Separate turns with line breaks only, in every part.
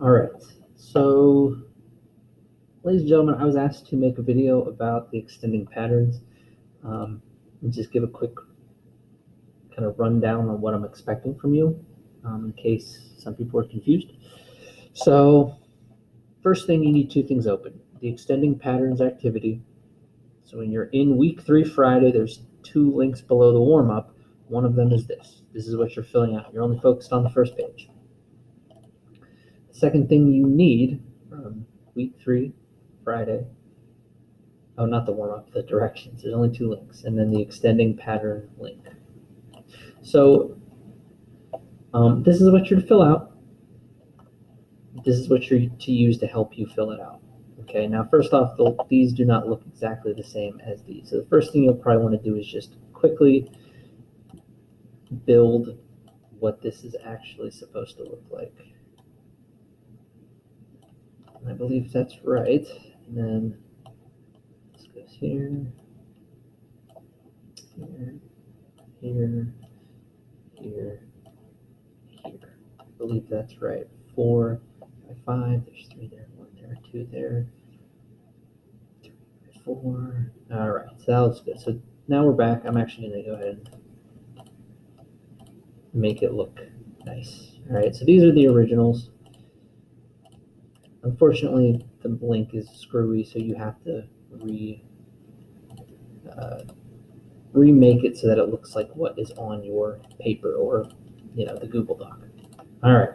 All right, so ladies and gentlemen, I was asked to make a video about the extending patterns and just give a quick kind of rundown on what I'm expecting from you in case some people are confused. So first thing, you need two things open. The extending patterns activity. So when you're in week 3 Friday, there's 2 links below the warm-up. One of them is this. This is what you're filling out. You're only focused on the first page. The second thing you need from week 3 Friday, oh, not the warm-up, the directions. There's only 2 links, and then the extending pattern link. So this is what you're to fill out. This is what you're to use to help you fill it out. Okay, now first off, these do not look exactly the same as these. So the first thing you'll probably want to do is just quickly build what this is actually supposed to look like. And I believe that's right. And then this goes here, here, here, here, here. I believe that's right. 4 by 5, there's 3 there, 1 there, 2 there, 3 by 4. All right, so that looks good. So now we're back. I'm actually going to go ahead and make it look nice. All right, so these are the originals. Unfortunately, the link is screwy, so you have to remake it so that it looks like what is on your paper or, the Google Doc. All right.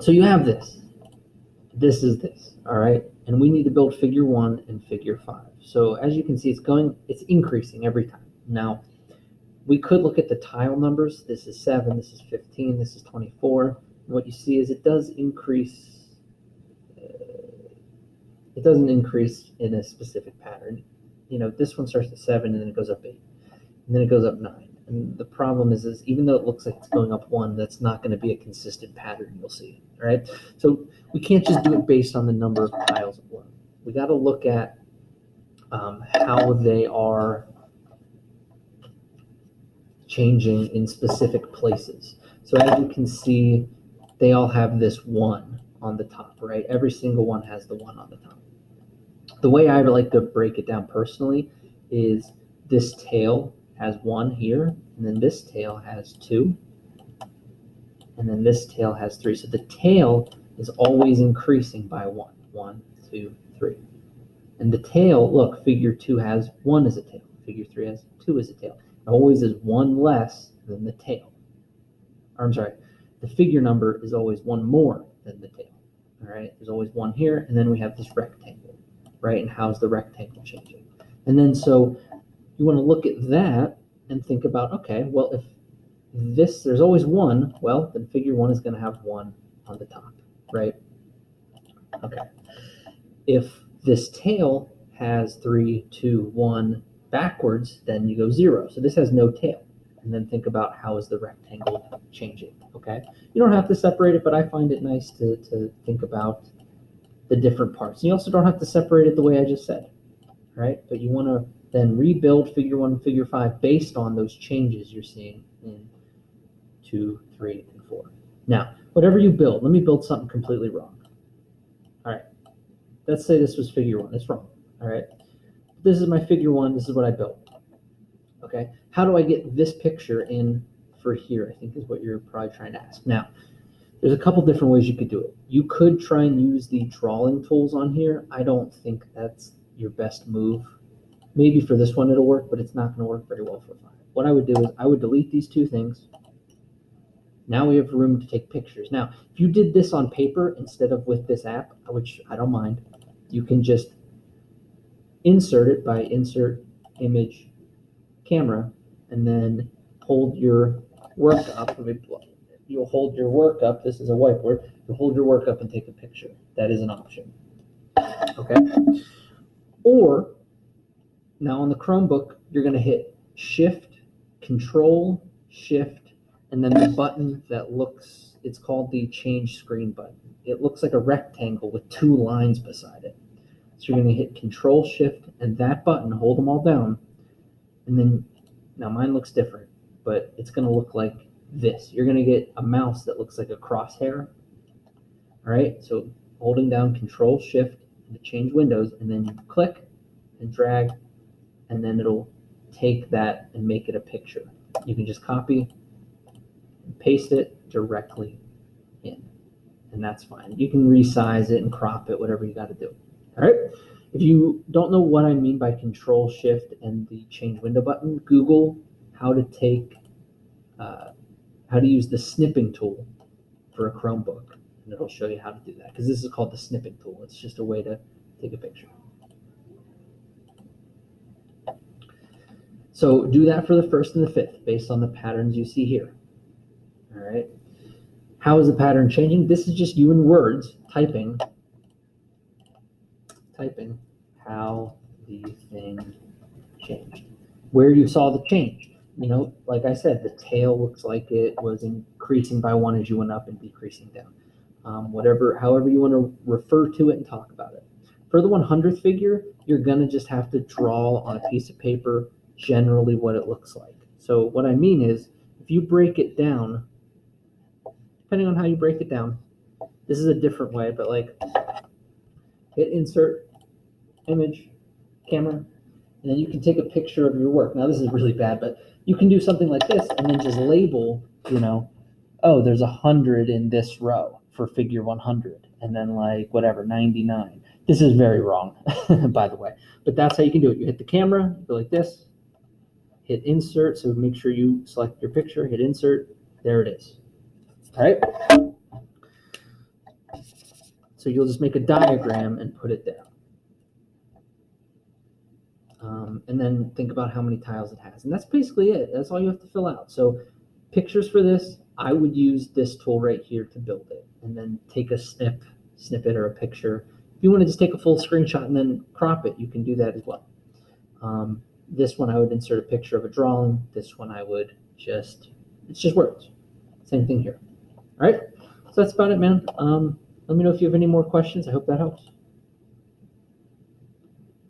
So you have this. This is this. All right. And we need to build figure 1 and figure 5. So as you can see, it's increasing every time. Now, we could look at the tile numbers. This is 7, this is 15, this is 24. And what you see is it does increase. It doesn't increase in a specific pattern. This one starts at 7 and then it goes up 8. And then it goes up 9. And the problem is even though it looks like it's going up 1, that's not going to be a consistent pattern you'll see. All right. So we can't just do it based on the number of tiles alone. We got to look at how they are changing in specific places. So as you can see, they all have this 1 on the top, right? Every single one has the 1 on the top. The way I like to break it down personally is this tail has 1 here, and then this tail has 2, and then this tail has 3. So the tail is always increasing by 1. 1, 2, 3. And the tail, look, figure 2 has 1 as a tail. Figure 3 has 2 as a tail. It always is 1 less than the tail. Or I'm sorry, the figure number is always 1 more than the tail. All right, there's always 1 here, and then we have this rectangle, right? And how's the rectangle changing? And then so you want to look at that and think about, okay, well, if there's always 1, well, then figure 1 is going to have 1 on the top, right? Okay. If this tail has 3, 2, 1 backwards, then you go 0. So this has no tail. And then think about how is the rectangle changing, okay? You don't have to separate it, but I find it nice to think about the different parts. You also don't have to separate it the way I just said, right? But you want to then rebuild figure 1 and figure 5 based on those changes you're seeing in 2, 3, and 4. Now, whatever you build, let me build something completely wrong. All right, let's say this was figure 1. It's wrong, all right? This is my figure 1. This is what I built, okay? How do I get this picture in for here, I think is what you're probably trying to ask. Now, there's a couple different ways you could do it. You could try and use the drawing tools on here. I don't think that's your best move. Maybe for this one it'll work, but it's not going to work very well for 5. What I would do is I would delete these 2 things. Now we have room to take pictures. Now, if you did this on paper instead of with this app, which I don't mind, you can just insert it by insert image camera and then hold your work up. You'll hold your work up. This is a whiteboard. You'll hold your work up and take a picture. That is an option. Okay. Or now on the Chromebook, you're going to hit Shift, Control, Shift, and then the button that it's called the change screen button. It looks like a rectangle with 2 lines beside it. So you're going to hit Control, Shift, and that button, hold them all down. And then, now mine looks different, but it's going to look like this. You're going to get a mouse that looks like a crosshair, All right, so holding down Control Shift to change windows, and then you click and drag, and then it'll take that and make it a picture. You can just copy and paste it directly in, and that's fine. You can resize it and crop it, whatever you got to do. All right. If you don't know what I mean by Control Shift and the change window button, Google how to use the snipping tool for a Chromebook, and it'll show you how to do that, because this is called the snipping tool. It's just a way to take a picture. So do that for the first and the fifth based on the patterns you see here. All right. How is the pattern changing? This is just you in words typing how the thing changed. Where you saw the change. Like I said, the tail looks like it was increasing by 1 as you went up and decreasing down. However you want to refer to it and talk about it. For the 100th figure, you're going to just have to draw on a piece of paper generally what it looks like. So what I mean is, if you break it down, depending on how you break it down, this is a different way, but like hit insert, image, camera, and then you can take a picture of your work. Now this is really bad, but you can do something like this and then just label, oh, there's 100 in this row for figure 100, and then like whatever, 99. This is very wrong, by the way, but that's how you can do it. You hit the camera, go like this, hit insert, so make sure you select your picture, hit insert, there it is. All right? So you'll just make a diagram and put it there. And then think about how many tiles it has. And that's basically it. That's all you have to fill out. So pictures for this, I would use this tool right here to build it, and then take a snippet or a picture. If you want to just take a full screenshot and then crop it, you can do that as well. This one I would insert a picture of a drawing. This one I would it's just words. Same thing here. All right, so that's about it, man. Let me know if you have any more questions. I hope that helps.